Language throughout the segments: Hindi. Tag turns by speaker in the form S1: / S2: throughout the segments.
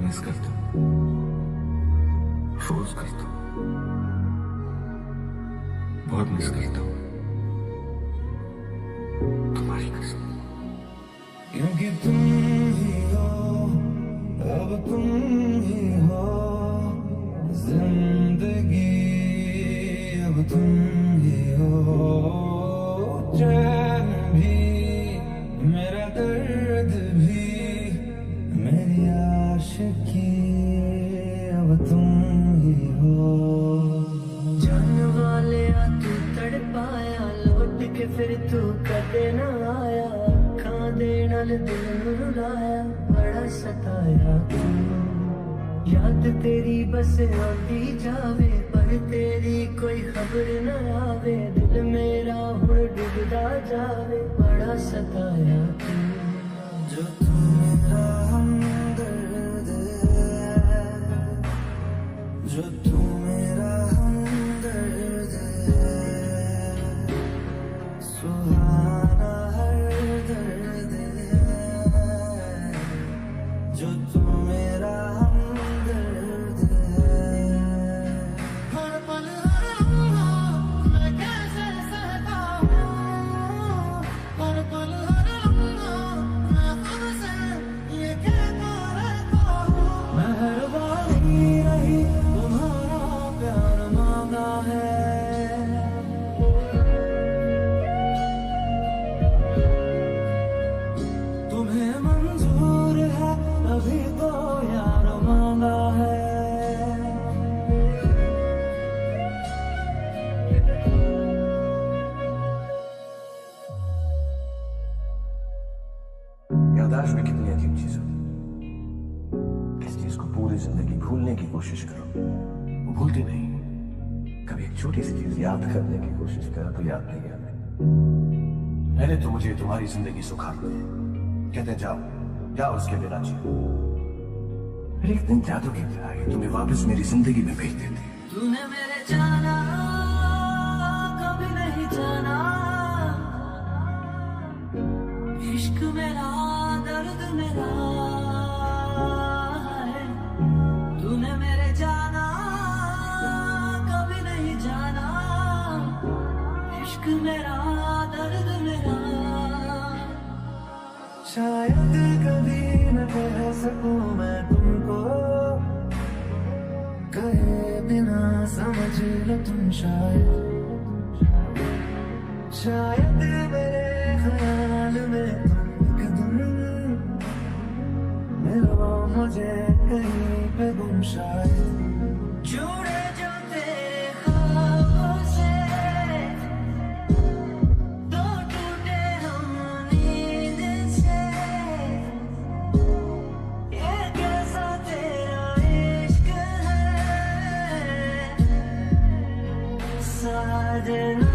S1: मिस करता हूँ, अफसोस करता हूँ, बहुत मिस करता हूँ तुम्हारी कसम। क्योंकि तुम ही हो, अब तुम ही हो जिंदगी, अब तुम ही हो चैन भी, मेरा दर्द भी, मेरी आशिकी, अब तुम ही हो।
S2: जाने वाले आ तू तड़पाया, लौट के फिर तू कदे ना आया, अखां दे नाल दिल नूं रुलाया, बड़ा सताया तू। याद तेरी बस आती जावे, पर तेरी कोई खबर न आवे, दिल मेरा हुण डुबदा जावे, बड़ा सताया तू।
S1: जो तू मेरा हमदर्द है, जो तू मेरा हमदर्द है, सुहाना हर दर्द है, जो तू मेरा हमदर्द है। हर पल हर लम्हा मैं कैसे सहता हूँ, हर पल हर लम्हा मैं खुद से ये कहता रहता हूँ। मेहरबानी रही तुम्हारा प्यार मांगा है, तुम्हें मंजूर है अभी तो यार मांगा है। याददाश्त में कितनी अजीब चीज होती है। किस चीज को पूरी जिंदगी भूलने की कोशिश करो, वो भूलती नहीं। कभी एक छोटी सी चीज याद करने की कोशिश करो तो याद नहीं आती। पहले तो मुझे तुम्हारी जिंदगी सुखाते हैं, कहते हैं जाओ जाओ उसके बिना जियो, फिर एक दिन जादू की तरह तुम्हें वापस मेरी जिंदगी में भेज देते हैं।
S2: तूने मेरे जाना कभी नहीं जाना, इश्क मेरा दर्द मेरा है। तूने मेरे जाना कभी नहीं जाना, इश्क मेरा दर्द मेरा।
S1: शायद कभी न कह सकूं मैं तुमको, कहे बिना समझ लो तुम शायद मेरे ख्याल में तुम एक दिन मिलो मुझे कहीं पे गुम शायद।
S2: जुड़े जो तेरे ख्वाबों से, दो टूटे हम नींद से, ये कैसा तेरा इश्क है साजना।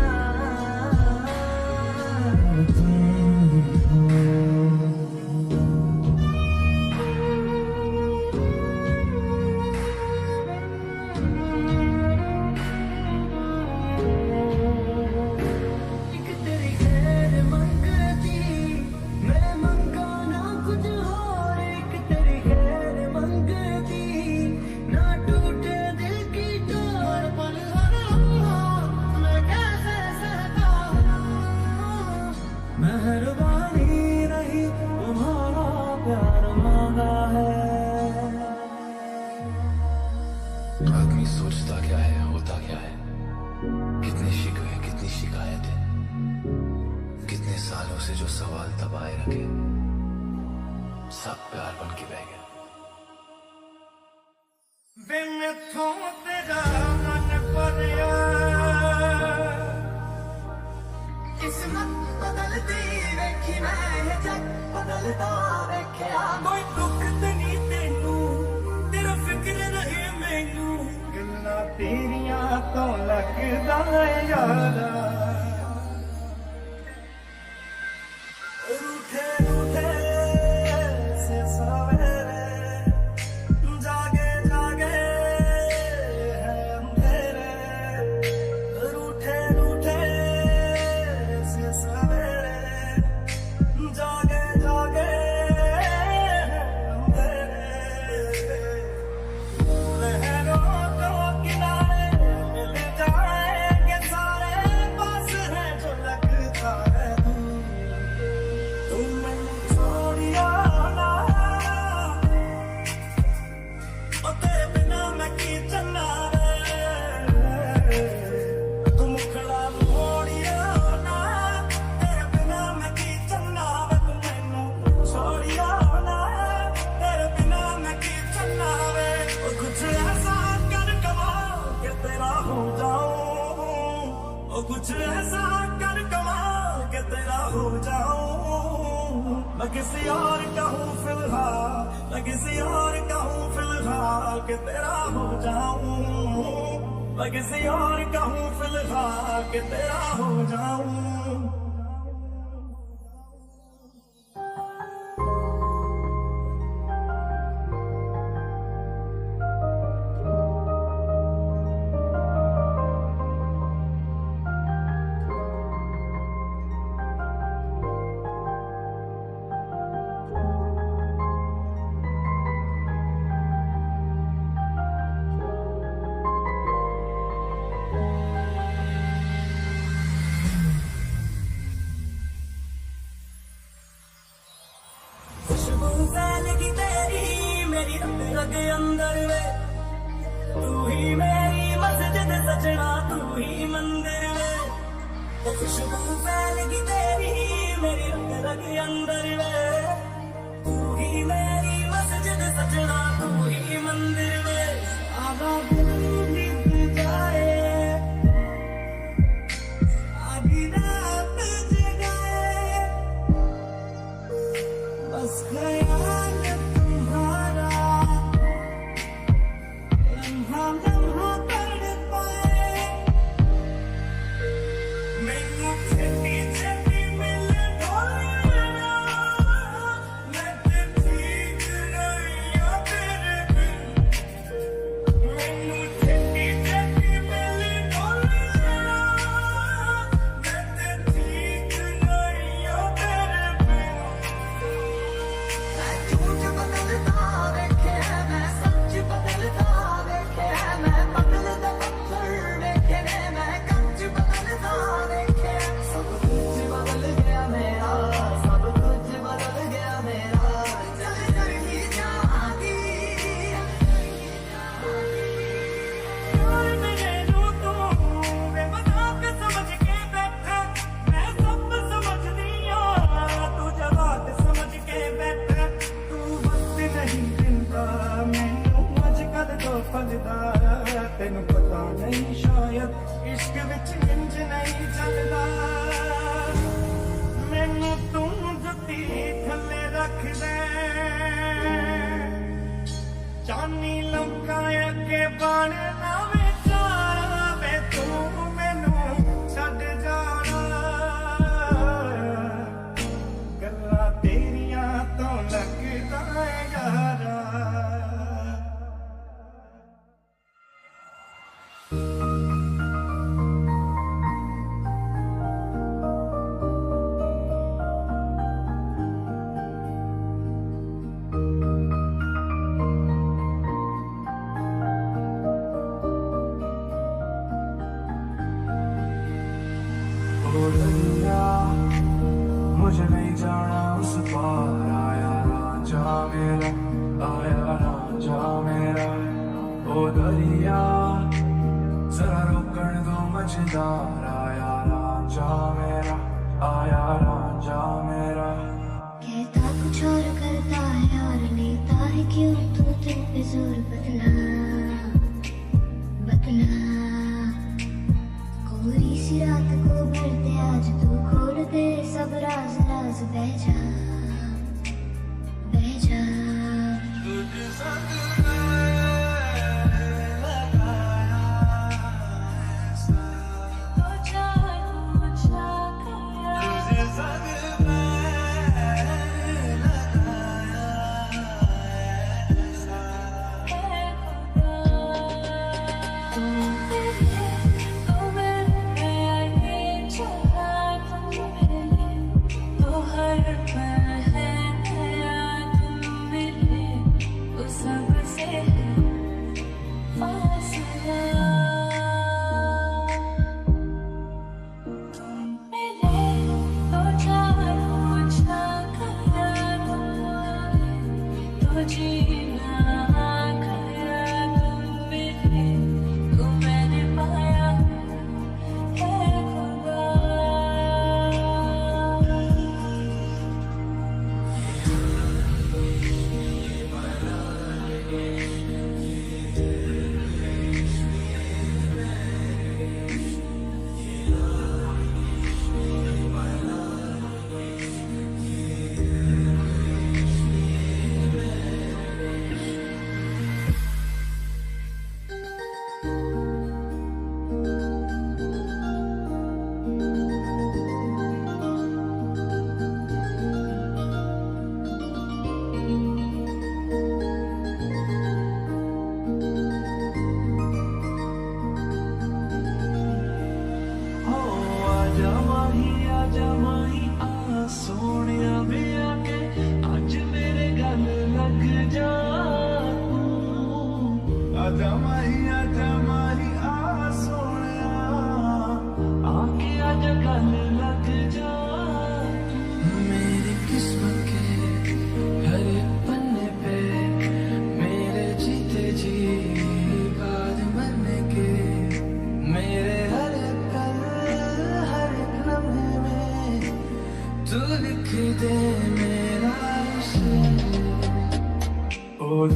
S1: मेहरबानी रही तुम्हारा प्यार मांगा है। आदमी सोचता क्या है, होता क्या है, कितने शिकवे कितनी शिकायतें, कितने सालों से जो सवाल दबाए रखे, सब प्यार बन के बह गया। मैथों तेरा मन परिया,
S2: किस्मत बदलती वेखी मैं जग बदलता वेख्या,
S1: कोई दुख ते नहीं तेनू, तेरा फिक्र रहे मैनू, गल्लां तेरियां तो लगदा यारा। रूठे रूठे से सवेरे, जागे जागे है अंधेरे, रूठे रूठे से सवेरे, जागे जागे है अंधेरे।
S3: ओ कुछ ऐसा कर कमाल के तेरा हो जाऊं, मैं किसी और का हूँ फिलहाल, मैं किसी और का हूँ फिलहाल के तेरा हो जाऊं, मैं किसी और का हूँ फिलहाल के तेरा हो जाऊं। खुशबू फैलेगी तेरी मेरी रग रग अंदर वे, तू ही मेरी मस्जिद सजना तू ही मंदिर वे। खुशबू फैलेगी तेरी मेरी रग रग अंदर वे, तू ही मेरी मस्जिद सजना तू ही मंदिर वे। आगा बीत जाए आधी रात जगाए, बस ख्याल तुम्हारा लम्हा लम्हा कर पाए। मैनू छेती छेती मिल ढोलना, मैं ते ठीक नहीं आ तेरे बिन। मैनू छेती छेती मिल ढोलना, मैं ते ठीक नहीं आ तेरे बिन।
S2: मैं झूठ बदलता देखे मैं सच बदलता देखे, मैं बदलता पत्थर देखे मैं कंच बदलता देखे। सब कुछ बदल गया मेरा, सब कुछ बदल गया मेरा, चल कर ही जागी।
S3: यार मेरे नू तू बेमज़ाक समझ के बैठा, मैं सब समझदी आ तू जवाब समझ के बैठा। तू वक्त नहीं दिंदा मैनू अजकल तो फलदा, तेनू पता नहीं शायद इश्क विच इंज नहीं चलदा। मैनू तू जुत्ती थल्ले रख दे, चानी लौका अगे बन ना विचारा वे, तू मैनू छड्ड जाना। गल्लां तेरियां तो लगदा है यारा। ओ दरिया मुझे नहीं जाना उस पार, आया रांझा मेरा, आया रांझा मेरा। ओ दरिया जरा रोकण दो मझदार, आया रांझा मेरा, आया रांझा मेरा।
S4: कहता कुछ और करता है और लेता है क्यों तू दिल पे जोर बदला बदला। कोरी सी रात को भर दे आज तू खोल दे सब राज राज बह जा बह जा।
S3: तुझ संग मैं लगाया ऐसा,
S4: तो जान जा गया
S3: तुझ संग मैं लगाया ऐसा।
S4: है खुदा तू मेरे ये चला तू मेरे तो हर पल है नया तुम मिले वो सबसे है फासला। तुम मिले तो जानो जा गया तुम्हारे तो जीना गया तुम मिले तो मैंने पाया है खुदा।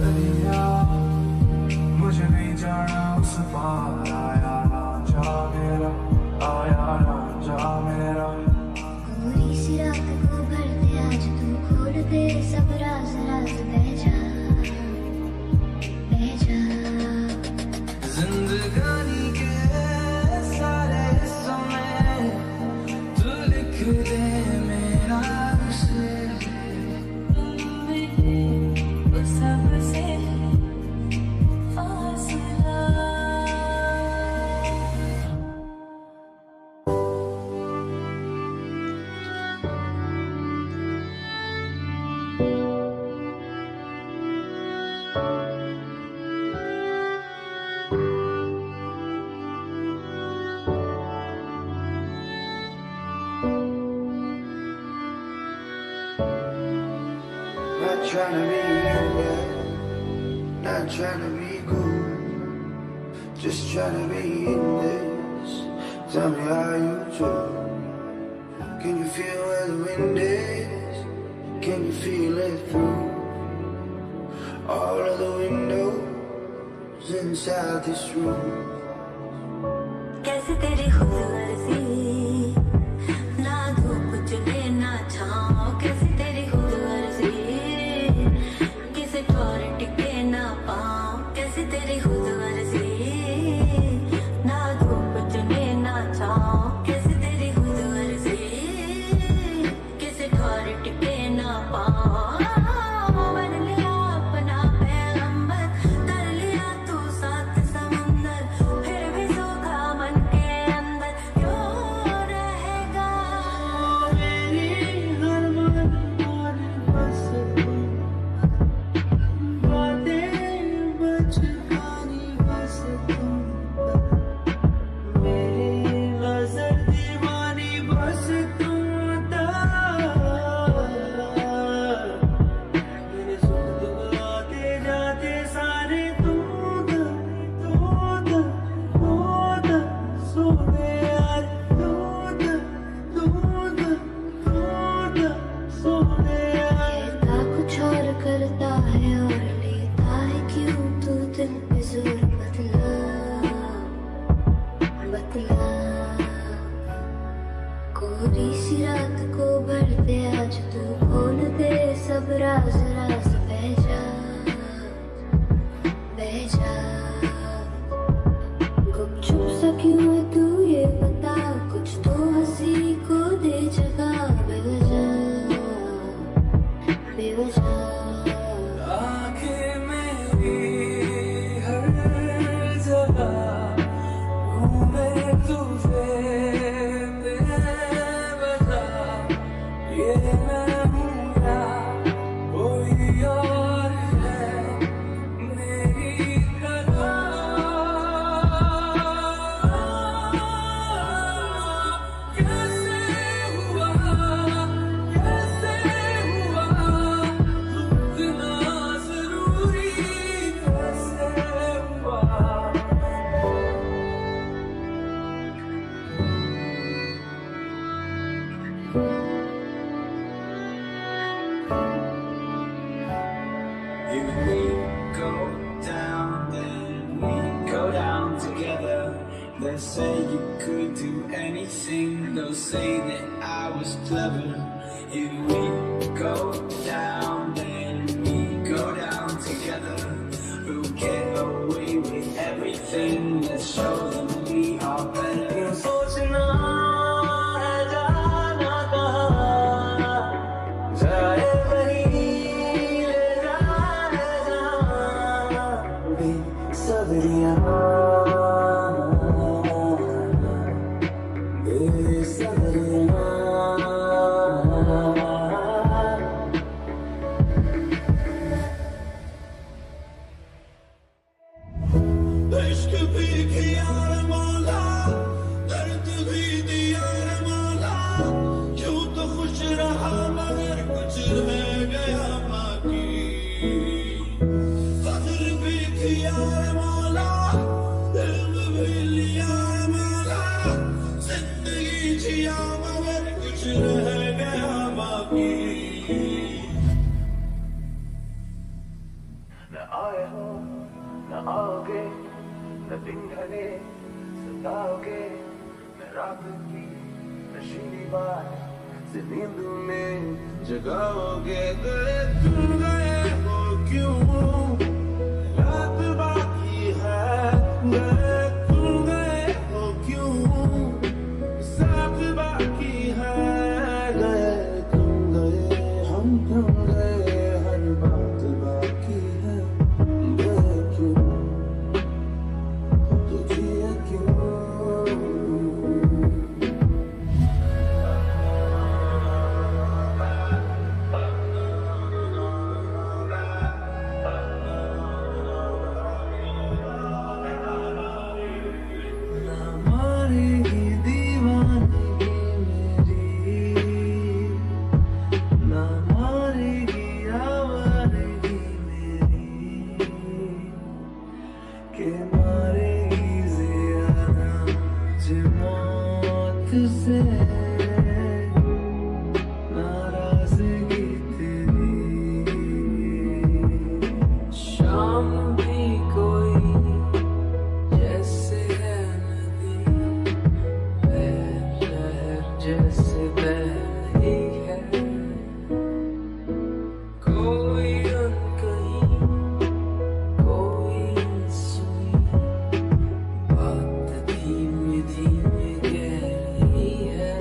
S5: दरिया मुझे नहीं जाना उस पार आया रांझा मेरा, आया रांझा मेरा।
S4: पूरी सी रात को भर दे आज तू खोल दे सब राज राज बह जा बह जा।
S5: जिंदगानी के सारे समय तू लिख दे मेरा शेर।
S3: सबसे फासला
S5: Not trying to be bad, not trying to be cool, just trying to be in this. Tell me how you do. Can you feel where the wind is? Can you feel it through all of the windows inside this room?
S3: कैसे तेरी खुद गर्जी ना धूप चले ना छाँव। कैसे तेरी खुद गर्जी किसे ठोर टिके ना पाँव। कैसे तेरी खुद गर्जी ना धूप चले ना छाँव। कैसे तेरी खुद गर्जी किसे ठोर टिके ना पाँव। बन लिया अपना पैगंबर कर लिया तू सात समंदर फिर भी सूखा मन के अंदर क्यों रहेगा।
S5: मेरी हर मन और बस बातें बचकानी बस तुम मेरी नजर दीवानी बस तुम मेरे सुख दुख आते जाते सारे तुम सोने यार सोने यार।
S4: कहता कुछ और करता है और लेता है क्यों तू दिल पे जोर बतला बतला। कोरी सी रात को भर दे आज तू खोल दे सब राज राज बह जा बह जा। गुपचुप सा क्यों है तू ये बता कुछ तो हंसी को दे जगह बेवजह बेवजह।
S5: आंखें मेरी हर जगह घूमे तुझे बेवजह। ये मैं हूँ या कोई और है मेरी तरह। कैसे हुआ इतना जरूरी कैसे हुआ। If we go down, then we go down together. They say you could do anything, they'll say that I was clever. If we go down, then we go down together. We'll get away with everything, let's show them we are better. सोचना है जाना कहाँ, जाए वहीं ले जाए जहाँ। बेसब्रियाँ बेसब्रियाँ। इश्क भी किया रे मौला, दर्द भी दिया रे मौला। क्यों तो खुश रहा मगर कुछ रह गया बाकी। फजल भी किया रे मौला, दिल भी लिया रे मौला। जिंदगी जिया मगर कुछ रह गया बाकी।
S1: Now आए हो न आओगे, न दिन ढले सताओगे, न रात की नशीली बात से नींद में जगाओगे। गए तुम गए हो क्यों, रात बाकी है। गए तुम गए हो क्यों, साथ बाकी है। गए तुम गए, हम क्यों गए, हर बात बाकी है। गए क्यों, तो जिया क्यों। के मारेगी ज़ियादा मुझे मौत से, नाराज़गी तेरी। शाम भी कोई जैसे है नदी, लहर जैसे बह रही है। कोई अनकही, कोई सुनी बात धीमे धीमे कह रही है।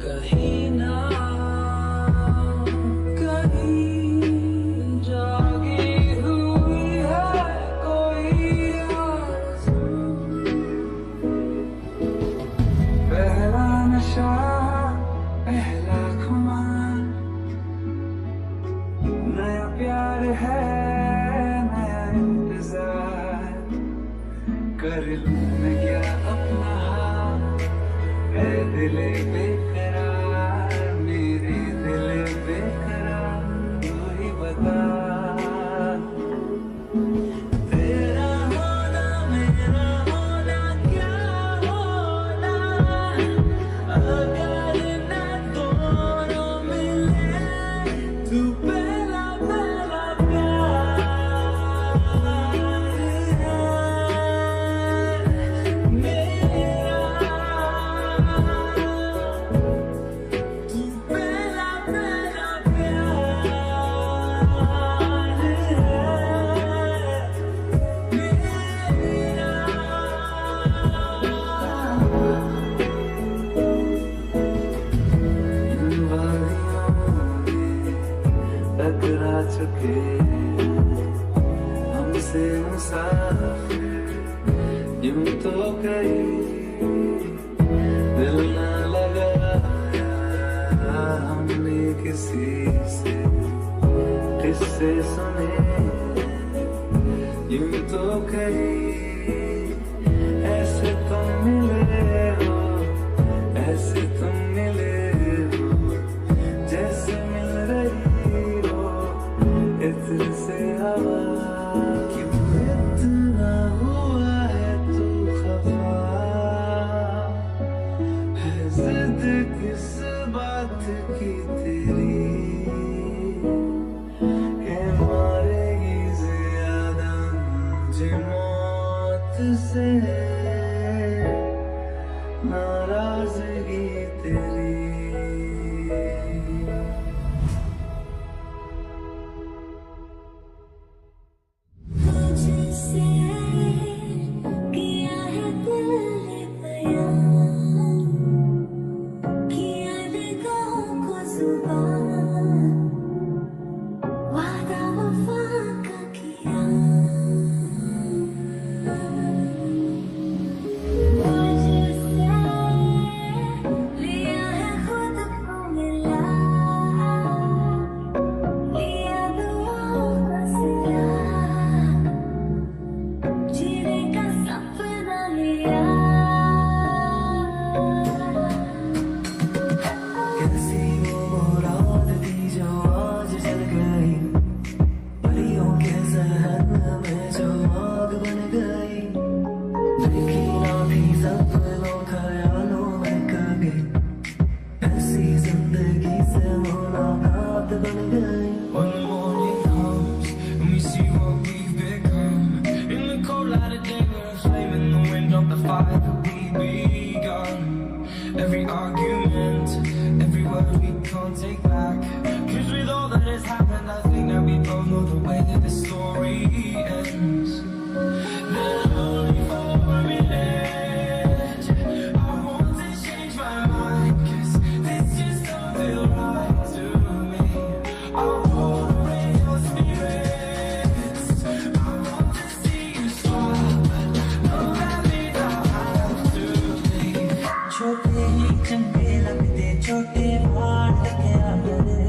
S1: कहीं ना कहीं जागी हुई है कोई आरज़ू। पहला नशा, पहला खुमार, नया प्यार है, नया इंतजार। कर लूं मैं क्या अपना हाल, ऐ दिले बेकरार, मेरे दिले बेकरार, तू ही बता। तेरा होना मेरा होना क्या होना, अगर न दोनों मिले। तू पहला पहला प्यार है मेरा। तू पहला पहला प्यार है मेरा। इन वादियों में टकरा चुके हमसे मुसाफिर, यूं तो कहीं दिल न लगाया हमने किसी से। किससे सुने यूं तो कहीं, ऐसे तुम मिले हो, ऐसे तुम मिले हो, जैसे मिल रही हो इत्र से हवा। क्यों इतना हुआ है तू खफा, है जिद किस बात की तेरी, के मारेगी ज़ियादा मुझे मौत से, नाराज़गी तेरी।
S4: तुझसे किया है दिल ने बयां, किया निगाहों को ज़ुबान, वादा वफ़ा का किया।
S5: story ends. Then only for a minute, I want to change my mind, 'cause this just don't feel right to me. I want to raise your spirits, I want to see you smile, but no, that means I have to leave.
S3: छोटे ही चंगे लगते छोटे फाड़ क्या करे,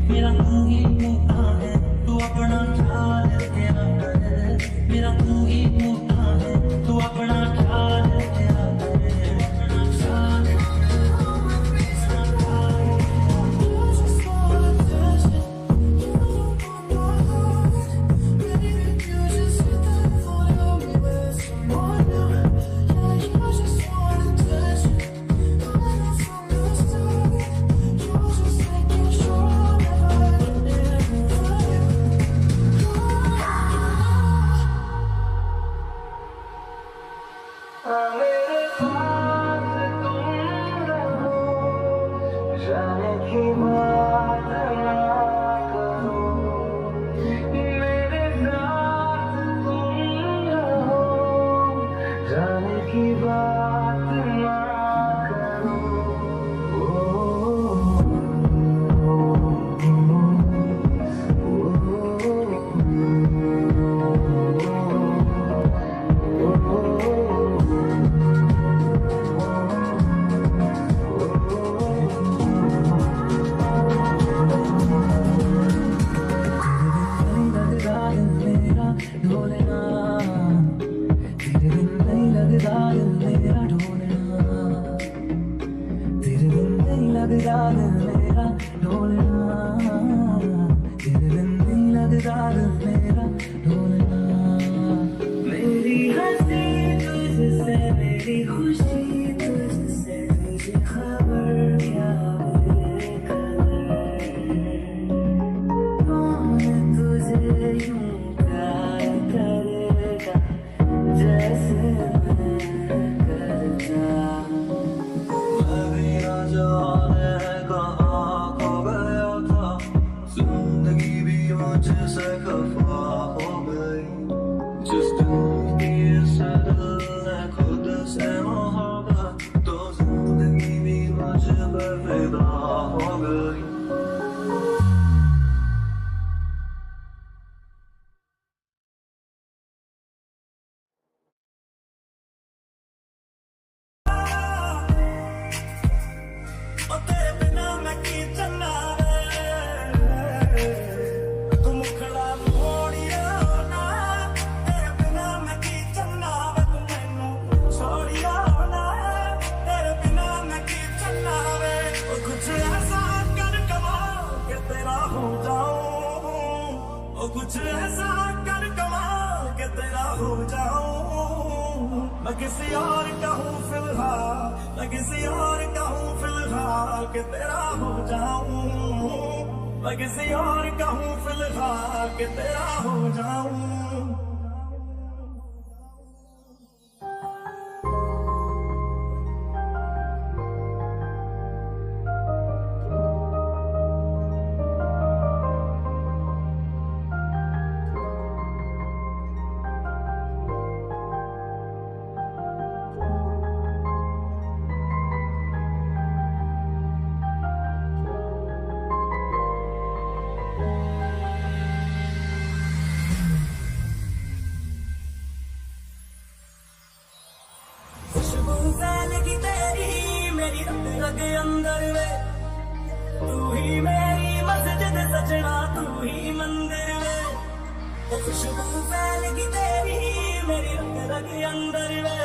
S3: मेरा तू ही मुद्दा है, तू अपना ख्याल क्या करे, मेरा तू ही मुद्दा है, तू अपना ख्याल क्या करे, अपना ख्याल
S2: मेरे पास तुम रहो, जाने की बात ना करो, मेरे साथ तुम रहो, जाने की बात ना करो। मेरी हंसी तुझसे, मेरी खुशी तुझसे, तुझे खबर क्या मेरे कदर, कौन तुझे यूं प्यार करेगा जैसे मैं करता।
S1: मैं ना जाने कहाँ खो गया था, जिंदगी भी मुझसे खफा हो गई, जिस दिन की से दिल ने खुद से मोहब्बत, तो जिंदगी भी मुझ पर फिदा हो गई।
S3: ओ तेरे बिना मैं की चलना वे, तू मुखड़ा मोड़िया ना, तेरे बिना मैं की चलना वे, तू मैनू छोड़िया ना, तेरे बिना मैं की चलना वे। ओ कुछ ऐसा कर कमाल के तेरा हो जाऊं, ओ कुछ ऐसा कर कमाल के तेरा हो जाऊं, मैं किसी और का हूँ फिलहाल, मैं किसी और का हूँ फिलहाल के तेरा हो जाऊं, मैं किसी और का हूँ फिलहाल के तेरा हो जाऊं। खुशबू फैलगी तेरी मेरी रग रग अंदर वे, तू ही मेरी मस्जिद सजना, तू ही मंदिर वे। खुशबू फैलगी तेरी मेरी रग रग अंदर वे,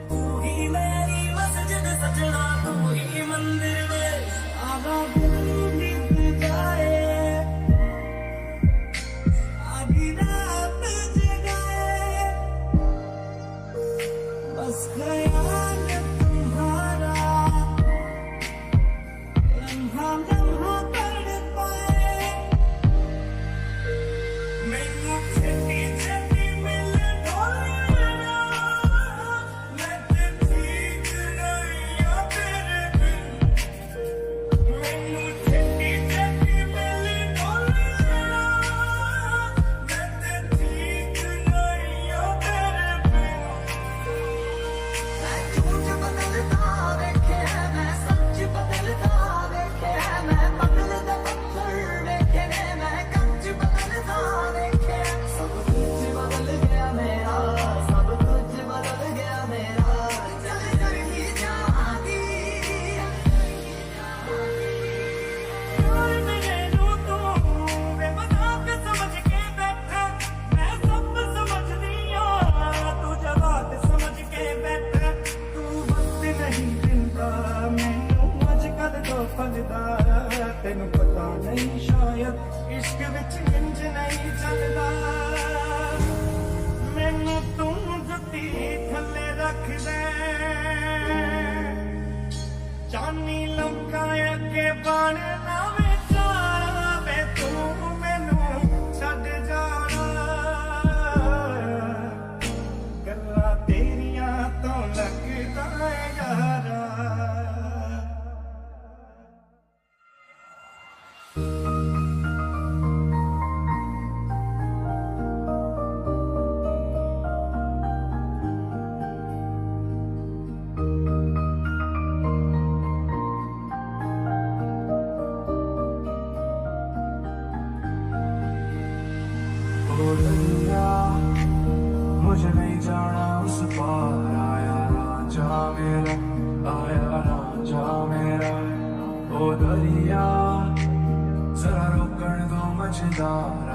S3: तू ही मेरी मस्जिद सजना, तू ही मंदिर वे। आगा बीत जाए, आधी रात जगाए, बस ख्याल तुम्हारा लम्हा लम्हा कर पाए, मैनू छेती छेती मिल ढोलना, मैं ते ठीक नहीं आ तेरे बिन, मैनू छेती छेती मिल ढोलना, मैं
S5: ओ दरिया मुझे नहीं जाना उस पार, आया रांझा मेरा, आया रांझा मेरा। ओ दरिया जरा रोकण दो मझधार,